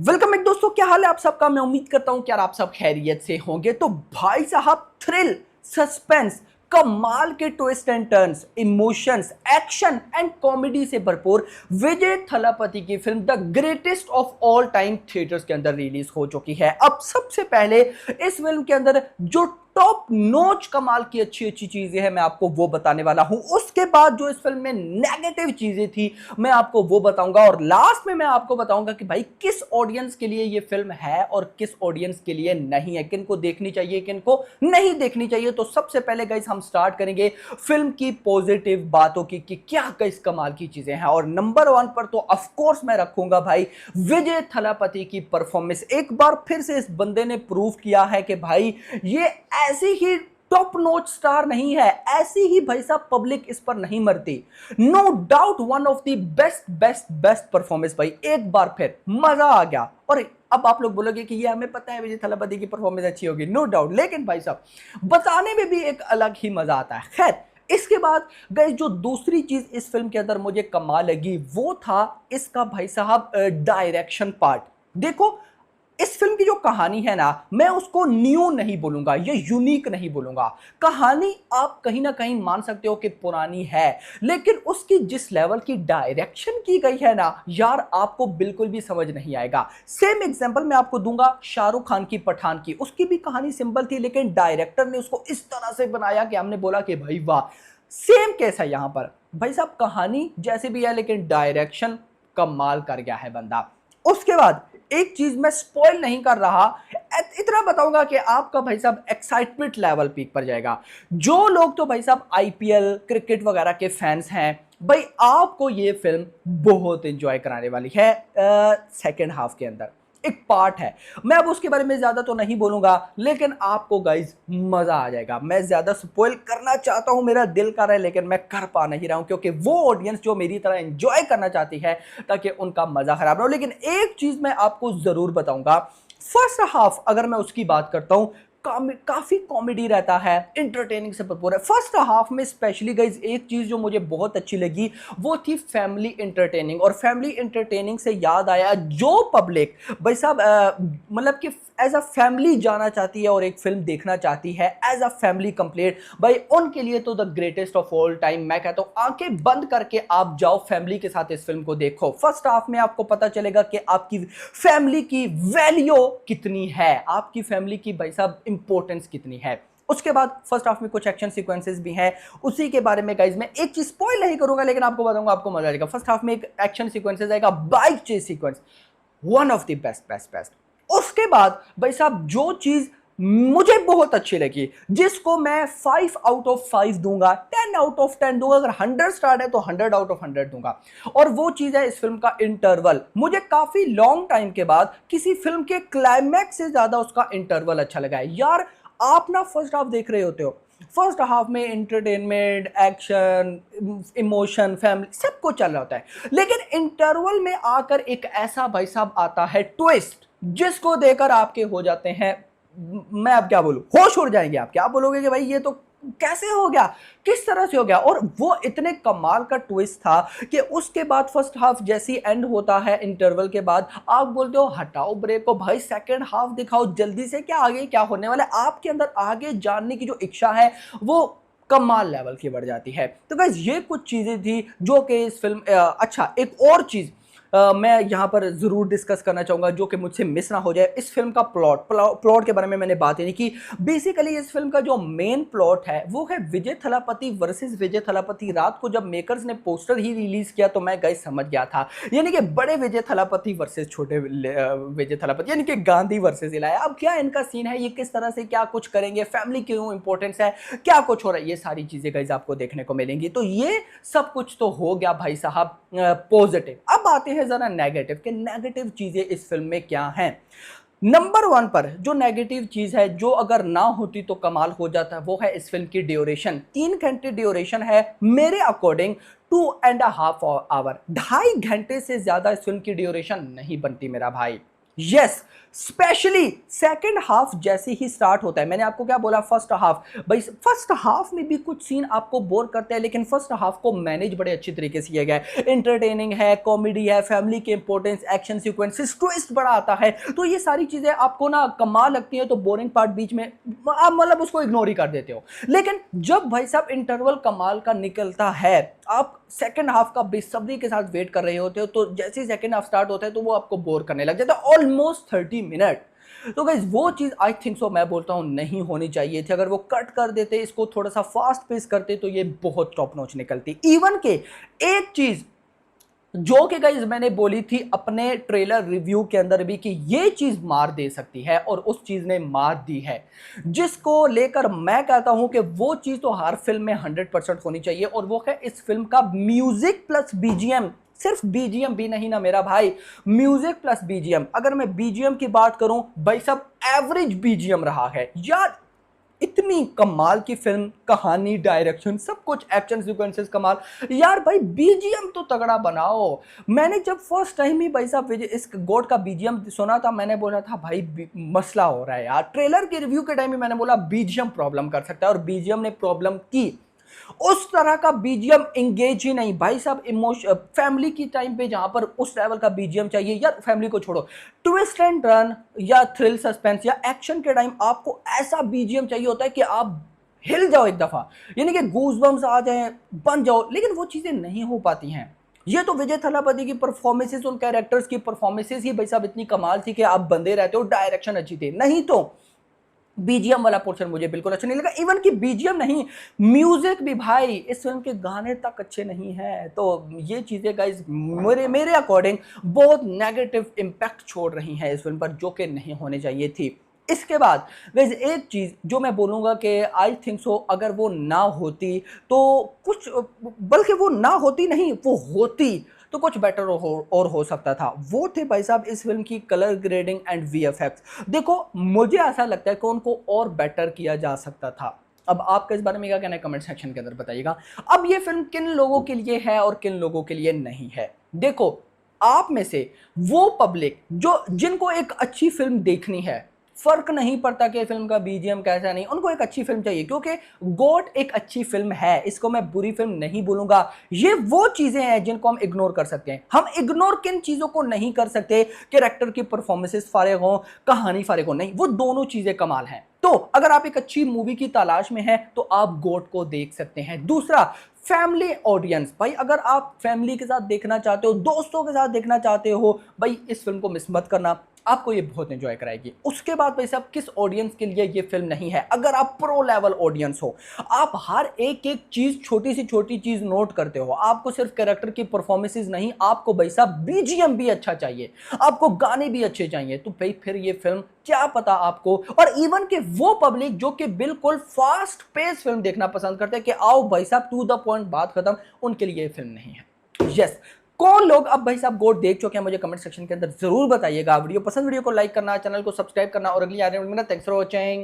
Welcome एक दोस्तों, क्या हाल है आप सबका। मैं उम्मीद करता हूं कि यार आप सब खैरियत से होंगे। तो भाई साहब, थ्रिल, सस्पेंस, कमाल के twist and turns, emotions, action and comedy से भरपूर विजय थलापति की film the greatest of all time theatres के अंदर रिलीज हो चुकी है। अब सबसे पहले इस फिल्म के अंदर जो टॉप नोच कमाल की अच्छी अच्छी चीजें हैं मैं आपको वो बताने वाला हूं। उसके बाद जो इस फिल्म में नेगेटिव चीजें थी मैं आपको वो बताऊंगा, और लास्ट में मैं आपको बताऊंगा कि भाई किस ऑडियंस के लिए ये फिल्म है और किस ऑडियंस के लिए नहीं है, किनको देखनी चाहिए किनको नहीं देखनी चाहिए। तो सबसे पहले गाइस हम स्टार्ट करेंगे फिल्म की पॉजिटिव बातों की कि क्या गाइस कमाल की चीजें हैं। और नंबर 1 पर तो ऑफ कोर्स मैं रखूंगा भाई विजय थलापति की परफॉर्मेंस। एक बार फिर से इस बंदे ने प्रूव किया है कि भाई ये ऐसी ही टॉप नोच स्टार नहीं है, ऐसी ही भाई साहब पब्लिक इस पर नहीं मरती। No doubt one of the best best best performance भाई। एक बार फिर मजा आ गया। और अब आप लोग बोलोगे कि ये हमें पता है विजय थलापति की परफॉर्मेंस अच्छी होगी, नो डाउट, लेकिन भाई साहब बताने में भी एक अलग ही मजा आता है। खैर, इसके बाद गाइस जो दूसरी चीज इस फिल्म के अंदर मुझे कमाल लगी वो था इसका भाई साहब डायरेक्शन पार्ट। देखो, इस फिल्म की जो कहानी है ना, मैं उसको न्यू नहीं बोलूंगा, ये यूनिक नहीं बोलूंगा। कहानी आप कहीं ना कहीं मान सकते हो कि पुरानी है, लेकिन उसकी जिस लेवल की डायरेक्शन की गई है ना यार, आपको बिल्कुल भी समझ नहीं आएगा। सेम एग्जांपल मैं आपको दूंगा शाहरुख खान की पठान की। उसकी भी कहानी सिंपल थी, लेकिन डायरेक्टर ने उसको इस तरह से बनाया कि हमने बोला कि भाई वाह। सेम केस है यहां पर भाई साहब, कहानी जैसे भी है लेकिन डायरेक्शन कमाल कर गया है बंदा। उसके बाद एक चीज मैं स्पॉइल नहीं कर रहा, इतना बताऊंगा कि आपका भाई साहब एक्साइटमेंट लेवल पीक पर जाएगा। जो लोग तो भाई साहब आईपीएल क्रिकेट वगैरह के फैंस हैं, भाई आपको ये फिल्म बहुत एंजॉय कराने वाली है। सेकेंड हाफ के अंदर एक पार्ट है, मैं अब उसके बारे में ज्यादा तो नहीं बोलूंगा, लेकिन आपको गाइज मजा आ जाएगा। मैं ज्यादा स्पॉइल करना चाहता हूं, मेरा दिल कर रहा है, लेकिन मैं कर पा नहीं रहा हूं क्योंकि वो ऑडियंस जो मेरी तरह एंजॉय करना चाहती है ताकि उनका मजा खराब ना हो। लेकिन एक चीज मैं आपको जरूर बताऊंगा, फर्स्ट हाफ अगर मैं उसकी बात करता हूं, काफी कॉमेडी रहता है, इंटरटेनिंग से भरपूर है। फर्स्ट हाफ में स्पेशली गाइज एक चीज जो मुझे बहुत अच्छी लगी वो थी फैमिली इंटरटेनिंग। और फैमिली इंटरटेनिंग से याद आया, जो पब्लिक भाई साहब मतलब कि एज अ फैमिली जाना चाहती है और एक फिल्म देखना चाहती है एज अ फैमिली कंप्लीट, भाई उनके लिए तो the greatest of all time मैं कहता हूं आंखें बंद करके आप जाओ फैमिली के साथ इस फिल्म को देखो। फर्स्ट हाफ में आपको पता चलेगा कि आपकी फैमिली की वैल्यू कितनी है, आपकी फैमिली की भाई साहब इंपॉर्टेंस कितनी है। उसके बाद फर्स्ट हाफ में कुछ एक्शन सीक्वेंसेस भी हैं, उसी के बारे में गाइज मैं एक चीज स्पॉइल नहीं करूंगा लेकिन आपको बताऊंगा, आपको मजा आएगा। फर्स्ट हाफ में एक एक्शन सीक्वेंसेस आएगा, bike chess sequence, one of the best best best. उसके बाद भाई साहब जो चीज मुझे बहुत अच्छी लगी, जिसको मैं 5 आउट ऑफ 5 दूंगा, 10 आउट ऑफ 10 दूंगा, अगर 100 स्टार है तो 100 आउट ऑफ 100 दूंगा, और वो चीज है इस फिल्म का इंटरवल। मुझे काफी लॉन्ग टाइम के बाद किसी फिल्म के क्लाइमैक्स से ज्यादा उसका इंटरवल अच्छा लगा है। यार आप ना फर्स्ट हाफ देख रहे होते हो, फर्स्ट हाफ में एंटरटेनमेंट, एक्शन, इमोशन, फैमिली सब कुछ चल रहा होता है, लेकिन इंटरवल में आकर एक ऐसा भाई साहब आता है ट्विस्ट, जिसको देकर आपके हो जाते हैं, मैं अब क्या बोलूं, होश उड़ जाएंगे। आप क्या बोलोगे कि भाई ये तो कैसे हो गया, किस तरह से हो गया। और वो इतने कमाल का ट्विस्ट था कि उसके बाद फर्स्ट हाफ जैसी एंड होता है इंटरवल के बाद, आप बोलते हो हटाओ ब्रेक को भाई, सेकंड हाफ दिखाओ जल्दी से, क्या आगे क्या होने वाला है। आपके अंदर आगे जानने की जो इच्छा है वो कमाल लेवल की बढ़ जाती है। तो गाइस ये कुछ चीजें थी जो कि इस फिल्म अच्छा, एक और चीज मैं यहां पर जरूर डिस्कस करना चाहूंगा जो कि मुझसे मिस ना हो जाए, इस फिल्म का प्लॉट के बारे में मैंने बात ही नहीं की। बेसिकली इस फिल्म का जो मेन प्लॉट है वो है विजय थलापति वर्सेस विजय थलापति। रात को जब मेकर्स ने पोस्टर ही रिलीज किया तो मैं गाइस समझ गया था, यानी कि बड़े विजय थलापति वर्सेस छोटे विजय थलापति, यानी कि गांधी वर्सेस इलाया। अब क्या इनका सीन है, ये किस तरह से क्या कुछ करेंगे, फैमिली क्यों इंपॉर्टेंस है, क्या कुछ हो रहा है, ये सारी चीजें गाइस आपको देखने को मिलेंगी। तो ये सब कुछ तो हो गया भाई साहब पॉजिटिव। अब आते हैं जरा नेगेटिव के, नेगेटिव चीजें इस फिल्म में क्या हैं। नंबर 1 पर जो नेगेटिव चीज है, जो अगर ना होती तो कमाल हो जाता है, वो है इस फिल्म की ड्यूरेशन। 3 घंटे ड्यूरेशन है मेरे अकॉर्डिंग, 2.5 आवर, 2.5 घंटे से ज्यादा इस फिल्म की ड्यूरेशन नहीं बनती मेरा भाई। यस, स्पेशली सेकंड हाफ जैसे ही स्टार्ट होता है, मैंने आपको क्या बोला, फर्स्ट हाफ, भाई फर्स्ट हाफ में भी कुछ सीन आपको बोर करते हैं, लेकिन फर्स्ट हाफ को मैनेज बड़े अच्छी तरीके से किया गया है, एंटरटेनिंग है, कॉमेडी है, फैमिली के इंपॉर्टेंस, एक्शन सीक्वेंसेस, ट्विस्ट बड़ा आता है, तो ये सारी चीजें आपको ना कमाल लगती है, तो बोरिंग पार्ट बीच में आप मतलब उसको इग्नोर ही कर देते हो। लेकिन जब भाई साहब इंटरवल कमाल का निकलता है, आप सेकंड हाफ का बेसब्री के साथ वेट कर रहे होते हो, तो जैसे ही सेकंड हाफ स्टार्ट होता है तो वो आपको बोर करने लग जाता है, ऑलमोस्ट 30 मिनट। तो गाइज वो चीज आई थिंक सो मैं बोलता हूं नहीं होनी चाहिए थी। अगर वो कट कर देते, इसको थोड़ा सा फास्ट पेस करते, तो ये बहुत टॉप नॉच निकलती। इवन के एक चीज जो कि गाइज मैंने बोली थी अपने ट्रेलर रिव्यू के अंदर भी कि ये चीज मार दे सकती है, और उस चीज ने मार दी है, जिसको लेकर मैं कहता हूं कि वो चीज तो हर फिल्म में 100% होनी चाहिए, और वो है इस फिल्म का म्यूजिक प्लस बीजीएम। सिर्फ बीजीएम भी नहीं ना मेरा भाई, म्यूजिक प्लस बीजीएम। अगर मैं बीजीएम की बात करूं, भाई सब एवरेज बीजीएम रहा है यार, इतनी कमाल की फिल्म, कहानी, डायरेक्शन, सब कुछ, एक्शन सीक्वेंसेस कमाल यार, भाई बीजीएम तो तगड़ा बनाओ। मैंने जब फर्स्ट टाइम ही भाई साहब इस गॉड का बीजीएम सुना था, मैंने बोला था भाई मसला हो रहा है यार। ट्रेलर के रिव्यू के टाइम में मैंने बोला बीजीएम प्रॉब्लम कर सकता है, और बीजीएम ने प्रॉब्लम की। उस तरह का बीजीएम एंगेज ही नहीं भाई साहब, इमोशन फैमिली की टाइम पे जहां पर उस लेवल का बीजीएम चाहिए यार, फैमिली को छोड़ो, ट्विस्ट एंड टर्न या थ्रिल सस्पेंस या एक्शन के टाइम आपको ऐसा बीजीएम चाहिए होता है कि आप हिल जाओ एक दफा, यानी कि गूज़बम्स आ जाए, बन जाओ, लेकिन वो चीजें नहीं हो पाती हैं। ये तो विजय थलापति की परफॉर्मेंसेस, उन कैरेक्टर्स की परफॉर्मेंसेस ही भाई साहब इतनी कमाल थी कि आप बंदे रहते हो, डायरेक्शन अच्छी थी, नहीं तो बीजीएम वाला पोर्शन मुझे बिल्कुल अच्छा नहीं लगा। इवन कि बीजीएम नहीं, म्यूजिक भी भाई, इस फिल्म के गाने तक अच्छे नहीं हैं। तो ये चीजें गाइस मेरे मेरे अकॉर्डिंग बहुत नेगेटिव इंपैक्ट छोड़ रही हैं इस फिल्म पर, जो कि नहीं होने चाहिए थी। इसके बाद गाइस एक चीज जो मैं बोलूंगा कि आई थिंक सो अगर वो ना होती तो कुछ, बल्कि वो ना होती नहीं, वो होती तो कुछ बेटर हो सकता था। वो थे भाई साहब इस फिल्म की कलर ग्रेडिंग एंड वीएफएक्स। देखो मुझे ऐसा लगता है कि उनको और बेटर किया जा सकता था। अब आपका इस बारे में क्या कहना है, कमेंट सेक्शन के अंदर बताइएगा। अब ये फिल्म किन लोगों के लिए है और किन लोगों के लिए नहीं है। देखो आप में से वो पब्लिक जो जिनको एक अच्छी फिल्म देखनी है, फर्क नहीं पड़ता कि फिल्म का बीजीएम कैसा, नहीं, उनको एक अच्छी फिल्म चाहिए, क्योंकि गोट एक अच्छी फिल्म है, इसको मैं बुरी फिल्म नहीं बोलूंगा। ये वो चीजें हैं जिनको हम इग्नोर कर सकते हैं। हम इग्नोर किन चीजों को नहीं कर सकते, कैरेक्टर की परफॉर्मेंसेस फारिग हो, कहानी फारिग हो, नहीं, वो दोनों चीजें कमाल हैं। तो अगर आप एक अच्छी मूवी की तलाश में हैं तो आप गोट को देख सकते हैं। दूसरा, फैमिली ऑडियंस, भाई अगर आप फैमिली के साथ देखना चाहते हो, दोस्तों के साथ देखना चाहते हो, भाई इस फिल्म को मिस मत करना, आपको ये बहुत एंजॉय कराएगी। उसके बाद भाई साहब किस ऑडियंस के लिए ये फिल्म नहीं है, अगर आप प्रो लेवल ऑडियंस हो, आप हर एक एक चीज, छोटी सी छोटी चीज नोट करते हो, आपको सिर्फ कैरेक्टर की परफॉर्मेंसेस नहीं, आपको भाई साहब बीजीएम भी अच्छा चाहिए, आपको गाने भी अच्छे चाहिए, तो भाई फिर ये फिल्म क्या पता आपको। और इवन के वो पब्लिक जो कि बिल्कुल फास्ट पेस फिल्म देखना पसंद करते हैं कि आओ भाई साहब टू द पॉइंट, बात खत्म, उनके लिए ये फिल्म नहीं है। यस, कौन लोग अब भाई साहब गोट देख चुके हैं मुझे कमेंट सेक्शन के अंदर जरूर बताइएगा। वीडियो को लाइक करना, चैनल को सब्सक्राइब करना, और अगली आ रही है। Thanks for watching.